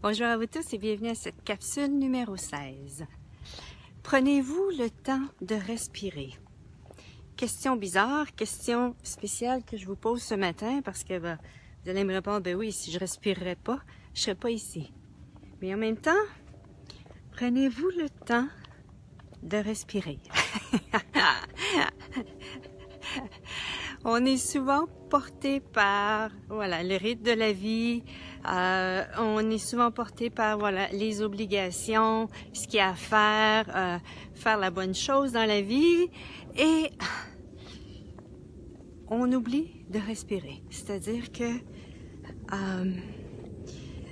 Bonjour à vous tous et bienvenue à cette capsule numéro 16. Prenez-vous le temps de respirer? Question bizarre, question spéciale que je vous pose ce matin parce que vous allez me répondre, ben oui, si je respirerais pas, je serais pas ici. Mais en même temps, prenez-vous le temps de respirer. On est souvent porté par le rythme de la vie, on est souvent porté par les obligations, ce qu'il y a à faire, faire la bonne chose dans la vie et on oublie de respirer. C'est-à-dire que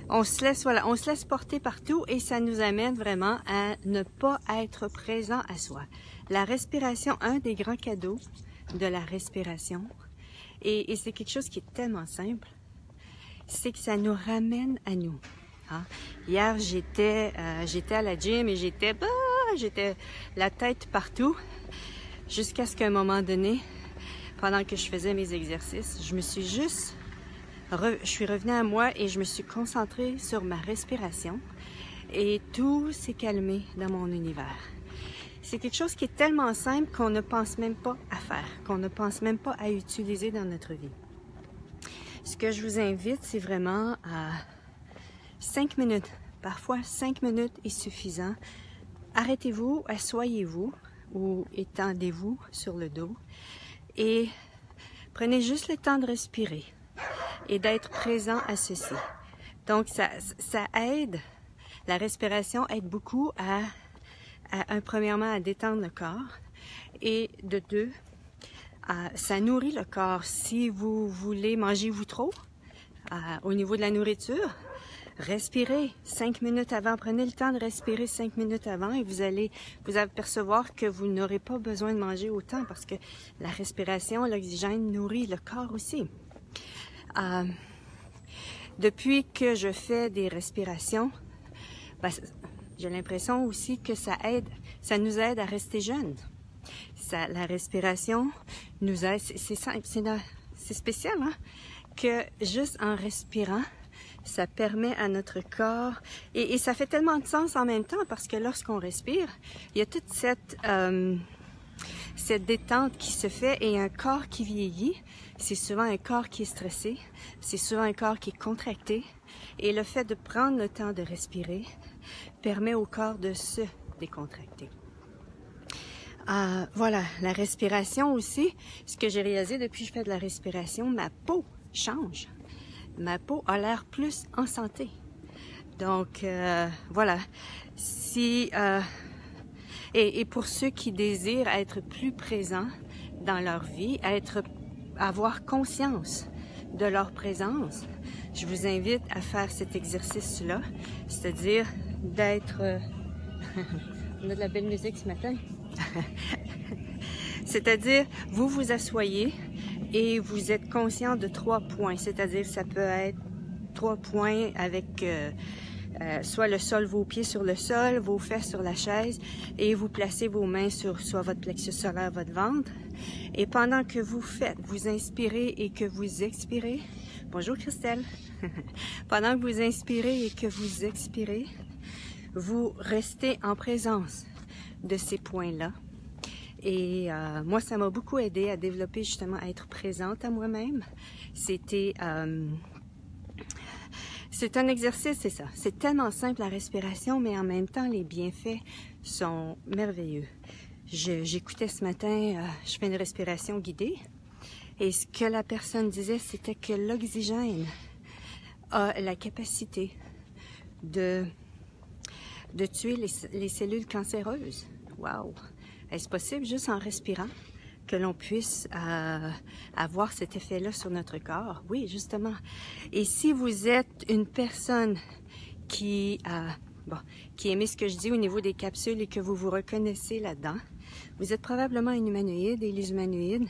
on se laisse porter partout et ça nous amène vraiment à ne pas être présent à soi. La respiration, un des grands cadeaux de la respiration, et c'est quelque chose qui est tellement simple, c'est que ça nous ramène à nous. Hein? Hier, j'étais à la gym et j'étais la tête partout, jusqu'à ce qu'à un moment donné, pendant que je faisais mes exercices, je suis revenue à moi et je me suis concentrée sur ma respiration et tout s'est calmé dans mon univers. C'est quelque chose qui est tellement simple qu'on ne pense même pas à faire, qu'on ne pense même pas à utiliser dans notre vie. Ce que je vous invite, c'est vraiment à 5 minutes. Parfois, 5 minutes est suffisant. Arrêtez-vous, asseyez-vous ou étendez-vous sur le dos et prenez juste le temps de respirer et d'être présent à ceci. Donc, ça aide, la respiration aide beaucoup premièrement à détendre le corps et de deux, ça nourrit le corps. Si vous voulez manger-vous trop au niveau de la nourriture, respirez 5 minutes avant, prenez le temps de respirer 5 minutes avant et vous allez apercevoir que vous n'aurez pas besoin de manger autant parce que la respiration, l'oxygène nourrit le corps aussi. Depuis que je fais des respirations, j'ai l'impression aussi que ça nous aide à rester jeunes. La respiration nous aide, c'est spécial, hein? Que juste en respirant, ça permet à notre corps, et ça fait tellement de sens en même temps, parce que lorsqu'on respire, il y a toute cette détente qui se fait, et un corps qui vieillit, c'est souvent un corps qui est stressé, c'est souvent un corps qui est contracté, et le fait de prendre le temps de respirer permet au corps de se décontracter. Voilà, la respiration aussi, ce que j'ai réalisé depuis que je fais de la respiration, ma peau change. Ma peau a l'air plus en santé. Donc, voilà. Et pour ceux qui désirent être plus présents dans leur vie, avoir conscience de leur présence, je vous invite à faire cet exercice-là, c'est-à-dire d'être... On a de la belle musique ce matin. C'est-à-dire, vous vous asseyez et vous êtes conscient de 3 points, c'est-à-dire ça peut être 3 points avec soit le sol, vos pieds sur le sol, vos fesses sur la chaise, et vous placez vos mains sur soit votre plexus solaire, votre ventre. Et pendant que vous inspirez et que vous expirez, bonjour Christelle, pendant que vous inspirez et que vous expirez, vous restez en présence de ces points-là. Et moi, ça m'a beaucoup aidé à développer justement, à être présente à moi-même. C'est un exercice, c'est ça. C'est tellement simple la respiration, mais en même temps, les bienfaits sont merveilleux. J'écoutais ce matin, je fais une respiration guidée, et ce que la personne disait, c'était que l'oxygène a la capacité de tuer les cellules cancéreuses. Wow! Est-ce possible, juste en respirant, que l'on puisse avoir cet effet-là sur notre corps? Oui, justement. Et si vous êtes une personne qui aimait ce que je dis au niveau des capsules et que vous vous reconnaissez là-dedans, vous êtes probablement un humanoïde, et les humanoïdes,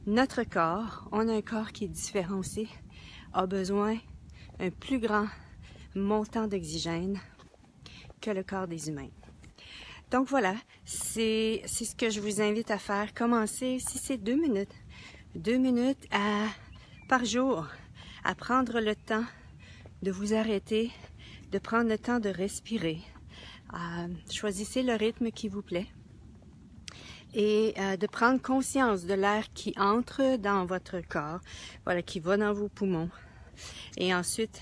notre corps, on a un corps qui est différent aussi, a besoin d'un plus grand montant d'oxygène que le corps des humains. Donc voilà, c'est ce que je vous invite à faire. Commencez, si c'est 2 minutes par jour, à prendre le temps de vous arrêter, de prendre le temps de respirer. Choisissez le rythme qui vous plaît et de prendre conscience de l'air qui entre dans votre corps, voilà, qui va dans vos poumons. Et ensuite,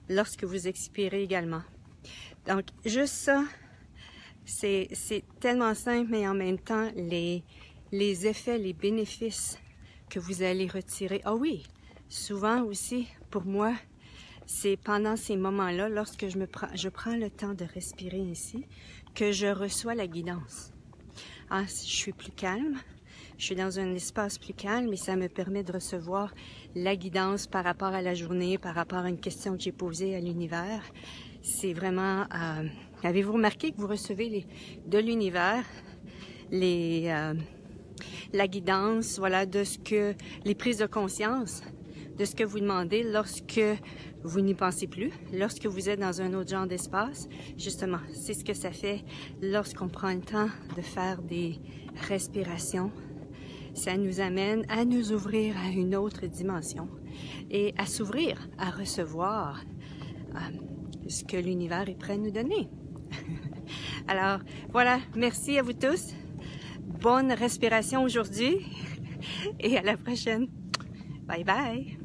lorsque vous expirez également. Donc, juste ça, c'est tellement simple, mais en même temps, les effets, les bénéfices que vous allez retirer. Ah oui, souvent aussi, pour moi, c'est pendant ces moments-là, lorsque je prends le temps de respirer ainsi, que je reçois la guidance. Je suis plus calme, je suis dans un espace plus calme et ça me permet de recevoir la guidance par rapport à la journée, par rapport à une question que j'ai posée à l'univers. C'est vraiment... avez-vous remarqué que vous recevez de l'univers la guidance, voilà, de ce que les prises de conscience, de ce que vous demandez lorsque vous n'y pensez plus, lorsque vous êtes dans un autre genre d'espace. Justement, c'est ce que ça fait lorsqu'on prend le temps de faire des respirations. Ça nous amène à nous ouvrir à une autre dimension et à s'ouvrir, à recevoir ce que l'univers est prêt à nous donner. Alors, voilà, merci à vous tous. Bonne respiration aujourd'hui et à la prochaine. Bye bye!